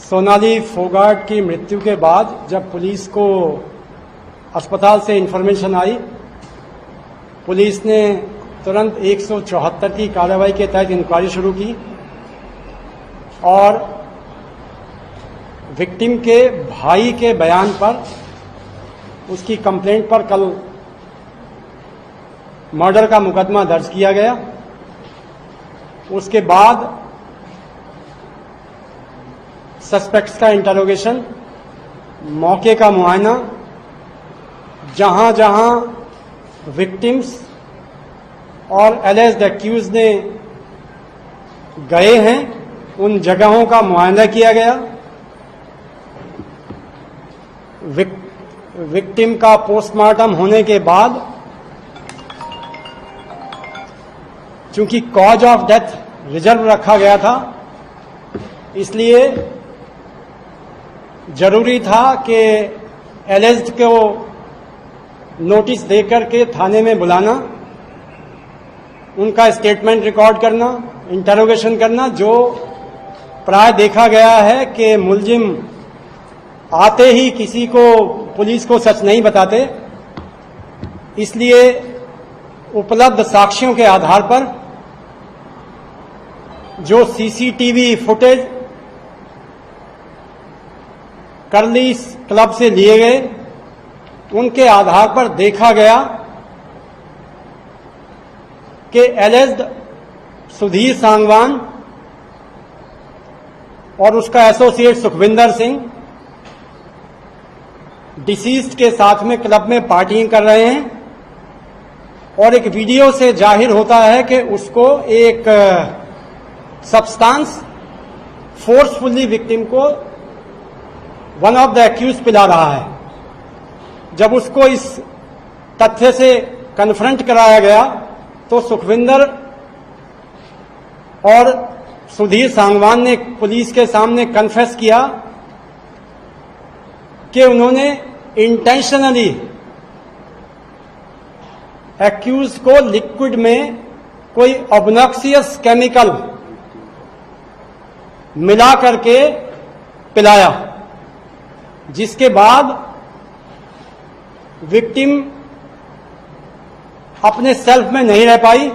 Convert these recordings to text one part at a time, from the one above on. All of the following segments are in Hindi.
सोनाली फोगाट की मृत्यु के बाद जब पुलिस को अस्पताल से इंफॉर्मेशन आई, पुलिस ने तुरंत 174 की कार्रवाई के तहत इंक्वायरी शुरू की और विक्टिम के भाई के बयान पर, उसकी कंप्लेंट पर कल मर्डर का मुकदमा दर्ज किया गया। उसके बाद सस्पेक्ट्स का इंटरोगेशन, मौके का मुआयना, जहां जहां विक्टिम्स और एलिज्ड एक्यूज ने गए हैं उन जगहों का मुआयना किया गया। विक्टिम का पोस्टमार्टम होने के बाद चूंकि कॉज ऑफ डेथ रिजर्व रखा गया था, इसलिए जरूरी था कि एलिज्ड को नोटिस देकर के थाने में बुलाना, उनका स्टेटमेंट रिकॉर्ड करना, इंटरोगेशन करना। जो प्राय देखा गया है कि मुलजिम आते ही किसी को, पुलिस को सच नहीं बताते, इसलिए उपलब्ध साक्ष्यों के आधार पर जो सीसीटीवी फुटेज करली क्लब से लिए गए, उनके आधार पर देखा गया कि एलिज्ड सुधीर सांगवान और उसका एसोसिएट सुखविंदर सिंह डिसीज्ड के साथ में क्लब में पार्टिंग कर रहे हैं और एक वीडियो से जाहिर होता है कि उसको एक सब्सटेंस फोर्सफुली विक्टिम को वन ऑफ द एक्यूज पिला रहा है। जब उसको इस तथ्य से कन्फ्रंट कराया गया तो सुखविंदर और सुधीर सांगवान ने पुलिस के सामने कन्फेस किया कि उन्होंने इंटेंशनली एक्यूज को लिक्विड में कोई ऑब्नॉक्सियस केमिकल मिला करके पिलाया, जिसके बाद विक्टिम अपने सेल्फ में नहीं रह पाई।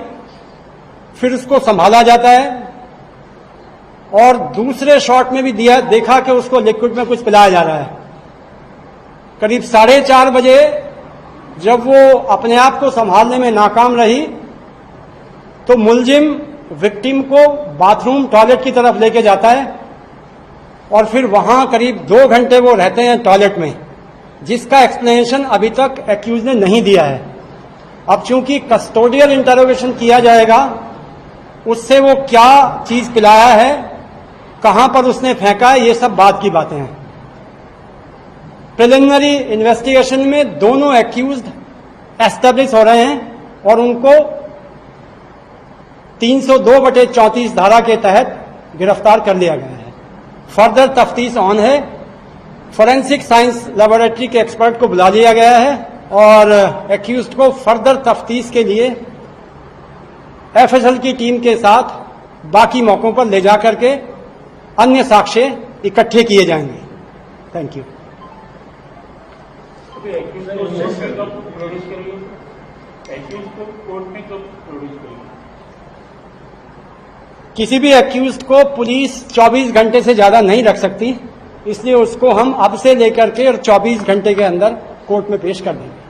फिर उसको संभाला जाता है और दूसरे शॉट में भी देखा कि उसको लिक्विड में कुछ पिलाया जा रहा है। करीब 4:30 बजे जब वो अपने आप को संभालने में नाकाम रही तो मुलजिम विक्टिम को बाथरूम टॉयलेट की तरफ लेके जाता है और फिर वहां करीब 2 घंटे वो रहते हैं टॉयलेट में, जिसका एक्सप्लेनेशन अभी तक एक्यूज ने नहीं दिया है। अब चूंकि कस्टोडियल इंटरोगेशन किया जाएगा, उससे वो क्या चीज पिलाया है, कहां पर उसने फेंका है, ये सब बात की बातें हैं। प्रिलिमिनरी इन्वेस्टिगेशन में दोनों एक्यूज्ड एस्टेब्लिश हो रहे हैं और उनको 302/34 धारा के तहत गिरफ्तार कर लिया गया है। फर्दर तफ्तीश ऑन है। फोरेंसिक साइंस लेबोरेटरी के एक्सपर्ट को बुला लिया गया है और एक्यूज्ड को फर्दर तफ्तीश के लिए एफएसएल की टीम के साथ बाकी मौकों पर ले जाकर के अन्य साक्ष्य इकट्ठे किए जाएंगे। Thank you. किसी भी एक्यूज्ड को पुलिस 24 घंटे से ज्यादा नहीं रख सकती, इसलिए उसको हम अब से लेकर के और 24 घंटे के अंदर कोर्ट में पेश कर देंगे।